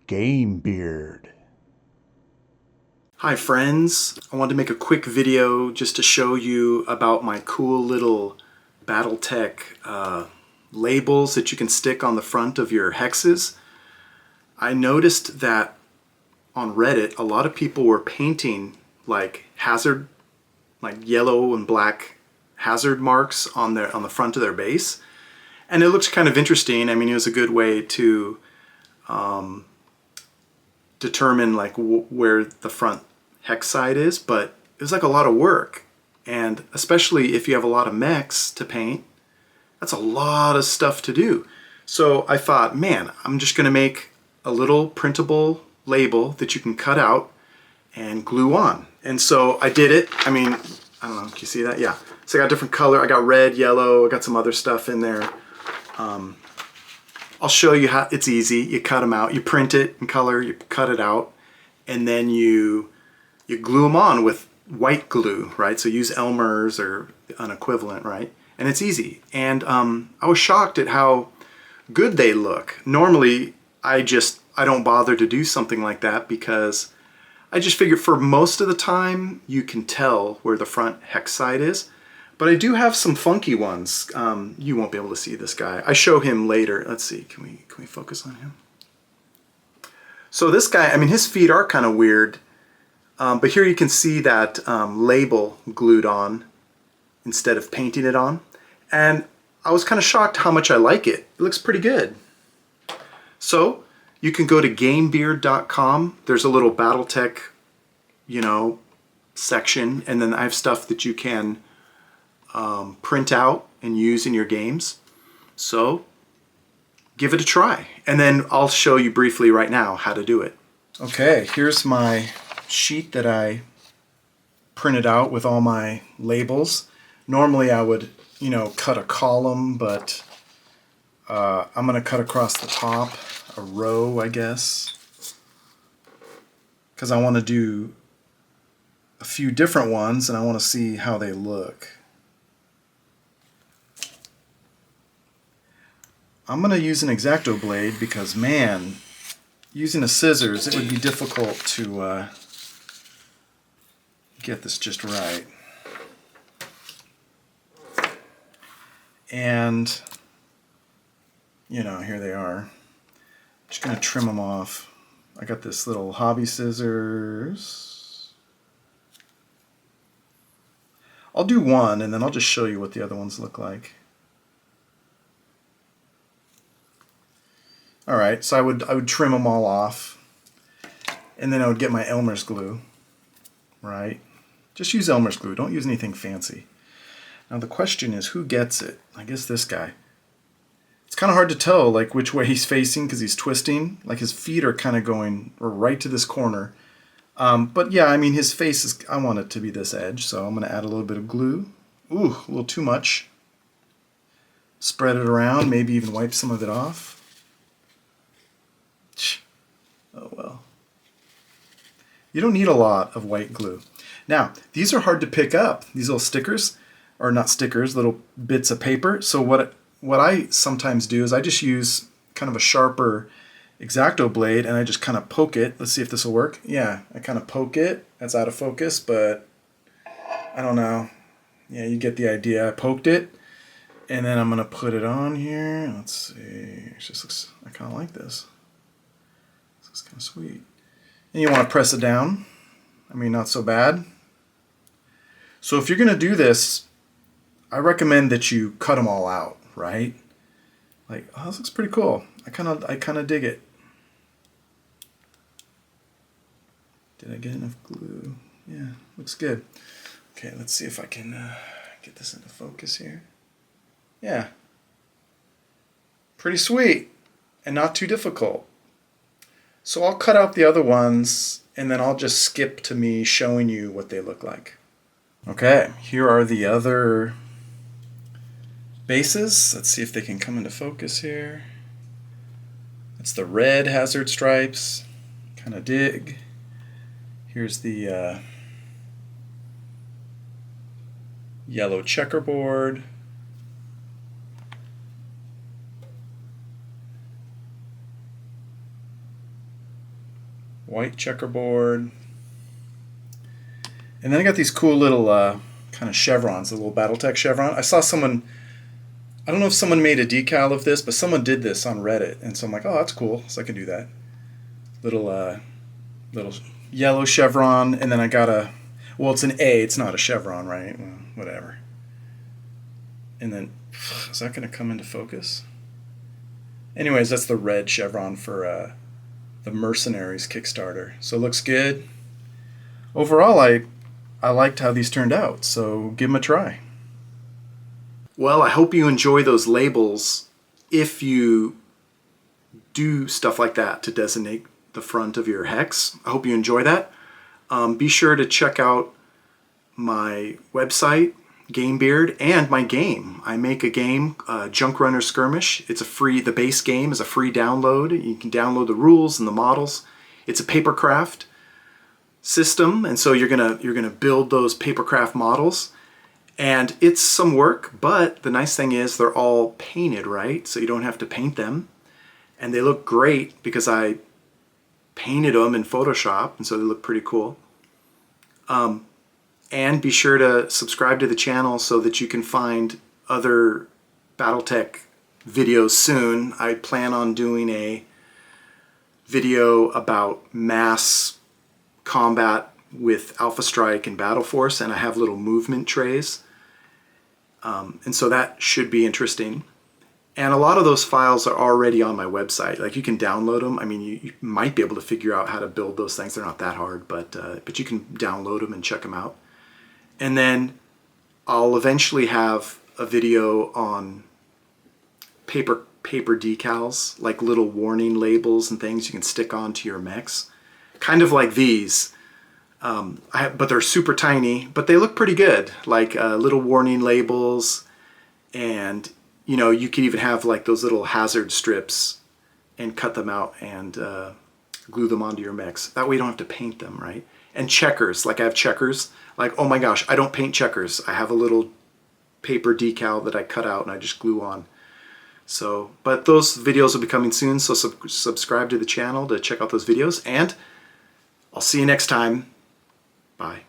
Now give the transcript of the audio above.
Game Beard. Hi friends, I wanted to make a quick video just to show you about my cool little Battletech labels that you can stick on the front of your hexes. I noticed that on Reddit a lot of people were painting like yellow and black hazard marks on the front of their base, and it looks kind of interesting. I mean, it was a good way to determine like where the front hex side is, but it was like a lot of work, and especially if you have a lot of mechs to paint, that's a lot of stuff to do. So I thought, man, I'm just gonna make a little printable label that you can cut out and glue on. And so I did it. I mean, I don't know, can you see that? Yeah. So I got different color. I got red, yellow, I got some other stuff in there. I'll show you how it's easy. You cut them out, you print it in color, you cut it out, and then you glue them on with white glue, right? So use Elmer's or an equivalent, right? And it's easy. And I was shocked at how good they look. Normally, I don't bother to do something like that because I just figured for most of the time you can tell where the front hex side is. But I do have some funky ones. You won't be able to see this guy. I show him later. Let's see, can we focus on him? So this guy, I mean, his feet are kind of weird, but here you can see that label glued on instead of painting it on. And I was kind of shocked how much I like it. It looks pretty good. So you can go to gamebeard.com. There's a little Battletech, section, and then I have stuff that you can print out and use in your games. So give it a try, and then I'll show you briefly right now how to do it. Okay, here's my sheet that I printed out with all my labels. Normally I would, cut a column, but I'm going to cut across the top, a row, I guess, because I want to do a few different ones and I want to see how they look. I'm going to use an X-Acto blade because, man, using a scissors, it would be difficult to get this just right. And, here they are. I'm just going to trim them off. I got this little hobby scissors. I'll do one and then I'll just show you what the other ones look like. Alright, so I would trim them all off, and then I would get my Elmer's glue, right? Just use Elmer's glue, don't use anything fancy. Now the question is, who gets it? I guess this guy. It's kind of hard to tell like which way he's facing because he's twisting. Like his feet are kind of going right to this corner. But yeah, I mean his face is, I want it to be this edge, so I'm going to add a little bit of glue. Ooh, a little too much. Spread it around, maybe even wipe some of it off. Oh well. You don't need a lot of white glue. Now, these are hard to pick up. These little stickers, or not stickers, little bits of paper. So what I sometimes do is I just use kind of a sharper X-Acto blade and I just kind of poke it. Let's see if this will work. Yeah, I kind of poke it. That's out of focus, but I don't know. Yeah, you get the idea. I poked it, and then I'm going to put it on here. Let's see. It just looks, I kind of like this. It's kind of sweet. And you want to press it down. I mean, not so bad. So if you're going to do this, I recommend that you cut them all out, right? Like, oh, this looks pretty cool. I kind of dig it. Did I get enough glue? Yeah, looks good. Okay, let's see if I can get this into focus here. Yeah. Pretty sweet and not too difficult. So I'll cut out the other ones, and then I'll just skip to me showing you what they look like. Okay, here are the other bases. Let's see if they can come into focus here. It's the red hazard stripes. Kind of dig. Here's the yellow checkerboard. white checkerboard. And then I got these cool little kind of chevrons, the little Battletech chevron. I saw someone, I don't know if someone made a decal of this, but someone did this on Reddit. And so I'm like, oh, that's cool. So I can do that. Little yellow chevron. And then I got a, well, it's an A. It's not a chevron, right? Well, whatever. And then, is that going to come into focus? Anyways, that's the red chevron for the Mercenaries Kickstarter. So it looks good. Overall, I liked how these turned out, so give them a try. Well, I hope you enjoy those labels if you do stuff like that to designate the front of your hex. I hope you enjoy that. Be sure to check out my website, Gamebeard, and my game. I make a game, Junk Runner Skirmish. It's a free, the base game is a free download. You can download the rules and the models. It's a papercraft system, and so you're gonna build those papercraft models, and it's some work, but the nice thing is they're all painted, right? So you don't have to paint them, and they look great because I painted them in Photoshop, and so they look pretty cool. And be sure to subscribe to the channel so that you can find other Battletech videos soon. I plan on doing a video about mass combat with Alpha Strike and Battle Force, and I have little movement trays. And so that should be interesting. And a lot of those files are already on my website. Like, you can download them. I mean, you might be able to figure out how to build those things. They're not that hard, but you can download them and check them out. And then I'll eventually have a video on paper decals, like little warning labels and things you can stick onto your mechs. Kind of like these, but they're super tiny, but they look pretty good. Like little warning labels, and you know, you could even have like those little hazard strips and cut them out and glue them onto your mechs. That way you don't have to paint them, right? And checkers, like I have checkers. Like, oh my gosh, I don't paint checkers. I have a little paper decal that I cut out and I just glue on. So, but those videos will be coming soon, so subscribe to the channel to check out those videos, and I'll see you next time. Bye.